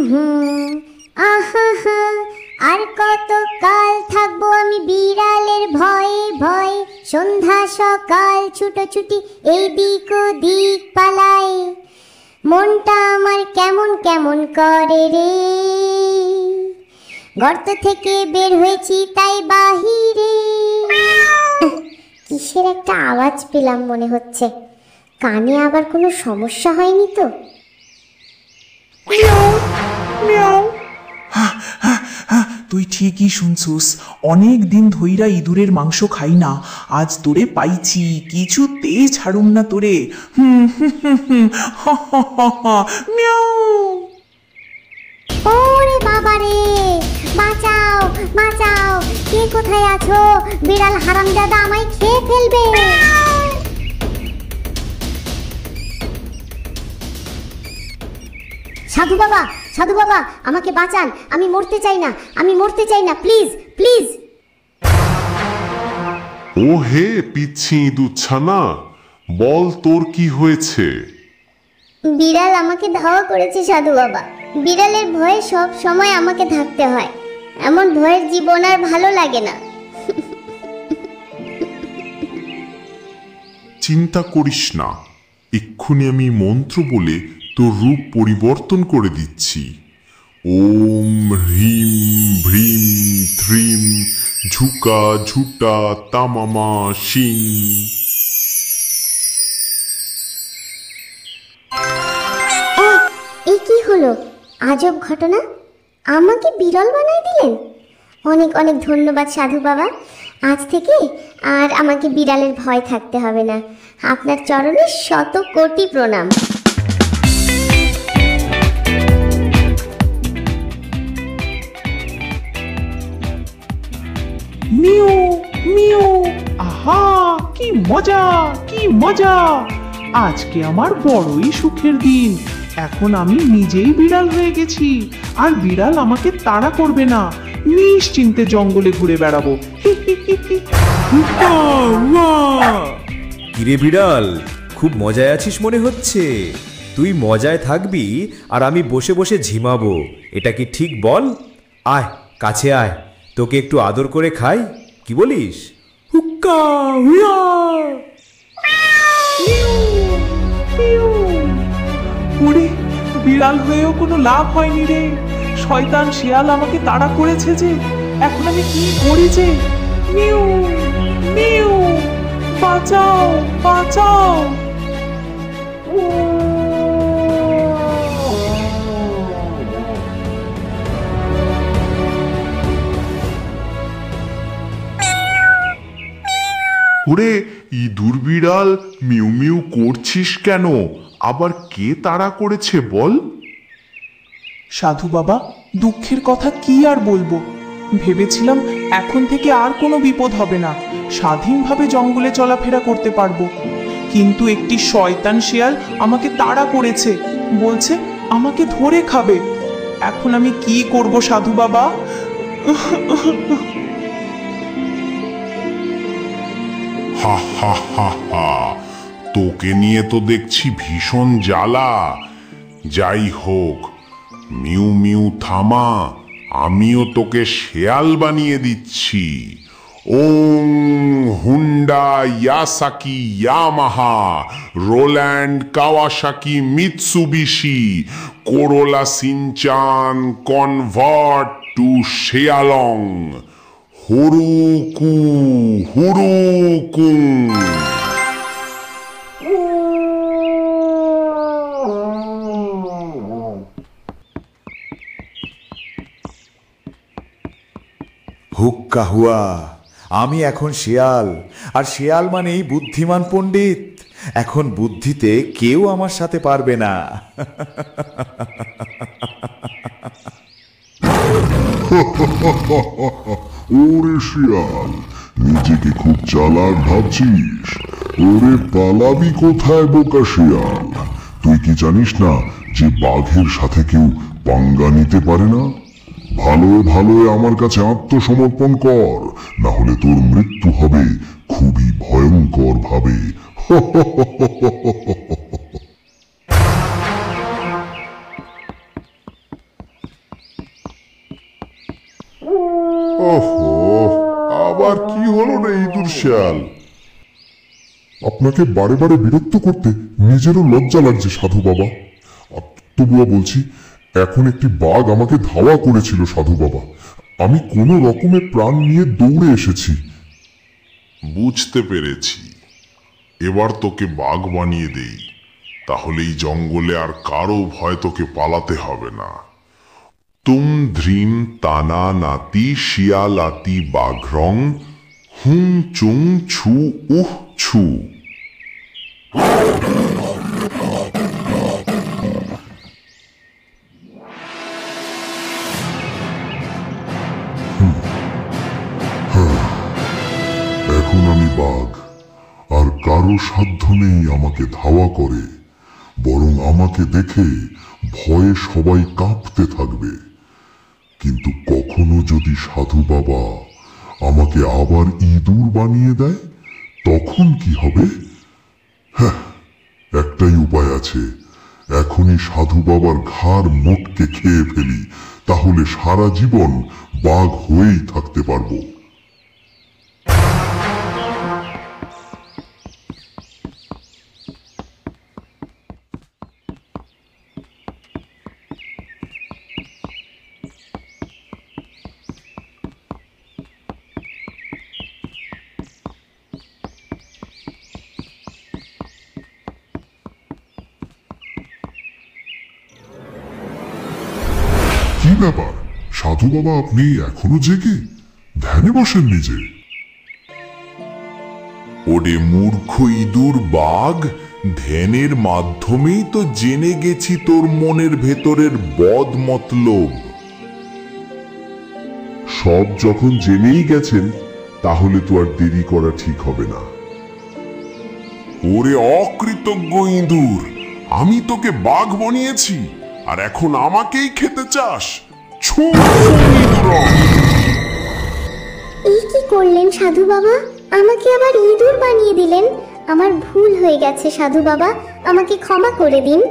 হুম, আহা হা, আর কত কাল থাকবো আমি বিড়ালের ভয়ে ভয়ে, সন্ধ্যা সকাল ছুটোছুটি এই দিক ওদিক পালাই, মনটা আমার কেমন কেমন করে রে, গর্ত থেকে বের হয়েছি তাই বাহিরে। কিসের একটা আওয়াজ পেলাম মনে হচ্ছে, কানে আবার কোনো সমস্যা হয়নি তো? তুই ঠিকই শুনছুস, অনেক দিন ধইরা ইঁদুরের মাংস খাই না, আজ তোরে পাইছি, কিছুতে ছাড়ুম না তোরে। মিয়াও। ওরে বাবা রে, বাঁচাও বাঁচাও, কে কোথায় আছো? বিড়াল হারামজাদা আমায় খেয়ে ফেলবে। সাধু বাবা, সাধু বাবা, আমাকে বাঁচান, আমি মরতে চাই না, আমি মরতে চাই না, প্লিজ প্লিজ। ও হে পিচ্ছি ইঁদুরছানা, বল তোর কি হয়েছে? বিড়াল আমাকে ধাওয়া করেছে সাধু বাবা, বিড়ালের ভয়ে সব সময় আমাকে থাকতে হয়, এমন ভয়ের জীবন আর ভালো লাগে না। চিন্তা করিস না, এক্ষুনি আমি মন্ত্র বলে তোর রূপ পরিবর্তন করে দিচ্ছি। ওম হ্রিম ভ্রিম থ্রিম ঝুকা ঝুটা তামামা শিং। এই কি হলো, আজব ঘটনা, আমাকে বিড়াল বানাই দিলেন। অনেক অনেক ধন্যবাদ সাধু বাবা, আজ থেকে আর আমাকে বিড়ালের ভয় থাকতে হবে না। আপনার চরণে শত কোটি প্রণাম। মিউ মিউ, আহা কি মজা কি মজা, আজকে আমার বড়ই সুখের দিন। এখন আমি নিজেই বিড়াল হয়ে গেছি, আর বিড়াল আমাকে তাড়া করবে না, নিশ্চিন্তে জঙ্গলে ঘুরে বেড়াবো। কিরে বিড়াল, খুব মজায় আছিস মনে হচ্ছে। তুই মজায় থাকবি আর আমি বসে বসে ঝিমাবো, এটা কি ঠিক বল? আয় কাছে আয়, তোকে একটু আদর করে খাই, কি বলিস? হুক্কা হুয়া। ওরে, বিড়াল হয়েও কোনো লাভ হয়নি রে, শয়তান শিয়াল আমাকে তাড়া করেছে যে, এখন আমি কি করি যে? মিউ মিউ, বাঁচাও বাঁচাও। ওরে ইঁদুর বিড়াল, মিউ মিউ করছিস কেন? আবার কে তাড়া করেছে বল? সাধু বাবা, দুঃখের কথা কি আর বলবো, ভেবেছিলাম এখন থেকে আর কোনো বিপদ হবে না, স্বাধীনভাবে জঙ্গলে চলাফেরা করতে পারবো, কিন্তু একটি শয়তান শিয়াল আমাকে তাড়া করেছে, বলছে আমাকে ধরে খাবে। এখন আমি কি করব সাধু বাবা? হা হা হা হা, তোকে নিয়ে তো দেখছি ভীষণ জ্বালা। যাই হোক, মিউ মিউ থামা, আমিও তোকে শেয়াল বানিয়ে দিচ্ছি। ওং হুন্ডা ইয়াসাকি Yamaha Roland Kawasaki Mitsubishi Corolla Shinchan convert to শেয়ালং হুরুকু হুরুকু। হুক্কা হুয়া, আমি এখন শেয়াল, আর শেয়াল মানেই বুদ্ধিমান পণ্ডিত। এখন বুদ্ধিতে কেউ আমার সাথে পারবে না। ওরে শিয়াল, নিজেকে খুব চালাক ভাবছিস? ওরে পালাবি কোথায় বোকা শিয়াল? তুই কি জানিস না যে বাঘের সাথে কেউ পাঙ্গা নিতে পারে না? ভালো ভালো আমার কাছে আত্মসমর্পণ কর, না হলে তোর মৃত্যু হবে খুবই ভয়ঙ্কর ভাবে। শিয়াল। আপনাকে বারে বারে বিরক্ত করতে নিজেরও লজ্জা লাগছে সাধু বাবা। তবুও বলছি, এখন একটি বাঘ আমাকে ধাওয়া করেছিল সাধু বাবা। আমি কোনো রকমে প্রাণ নিয়ে দৌড়ে এসেছি। বুঝতে পেরেছি, এবার তোকে বাঘ বানিয়ে দেই, তাহলে এই জঙ্গলে আর কারো ভয় তোকে পালাতে হবে না। তুম ধ্রিম তানা নাতি শিয়ালাতি বাঘরং হুম চুং ছু উহ ছু। এখন আমি বাঘ, আর কারো সাধ্য নেই আমাকে ধাওয়া করে, বরং আমাকে দেখে ভয়ে সবাই কাঁপতে থাকবে। কিন্তু কখনো যদি সাধু বাবা আমাকে আবার ইঁদুর বানিয়ে দেয়, তখন কি হবে? হ্যাঁ, একটাই উপায় আছে, এখনই সাধু বাবার ঘাড় মোটকে খেয়ে ফেলি, তাহলে সারা জীবন বাঘ হয়েই থাকতে পারবো। কি ব্যাপার সাধু বাবা, আপনি এখনো জেগে ধ্যানে বসেন নিজে? ওরে মূর্খ ইঁদুর বাঘ, ধ্যানের মাধ্যমেই তো জেনে গেছি তোর মনের ভেতরের বদ মতলব। সব যখন জেনেই গেছেন, তাহলে তো আর দেরি করা ঠিক হবে না। ওরে অকৃতজ্ঞ ইঁদুর, আমি তোকে বাঘ বানিয়েছি আর এখন আমাকেই খেতে চাস? ছু ইঁদুর! এই কি করলেন সাধু বাবা? আমাকে আবার ইঁদুর বানিয়ে দিলেন। আমার ভুল হয়ে গেছে সাধু বাবা, আমাকে ক্ষমা করে দিন।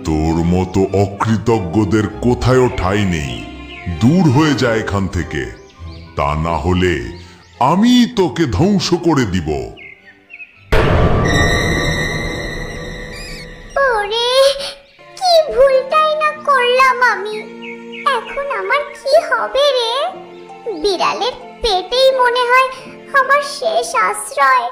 তোর মতো অকৃতজ্ঞদের কোথায়ও ঠাঁই নেই, দূর হয়ে যায় এখান থেকে, তা না হলে আমি তোকে ধ্বংস করে দিব। ওরে, কি ভুলটাই না করলাম আমি। এখন আমার কি হবে রে? বিড়ালের পেটেই মনে হয় আমার শেষ আশ্রয়।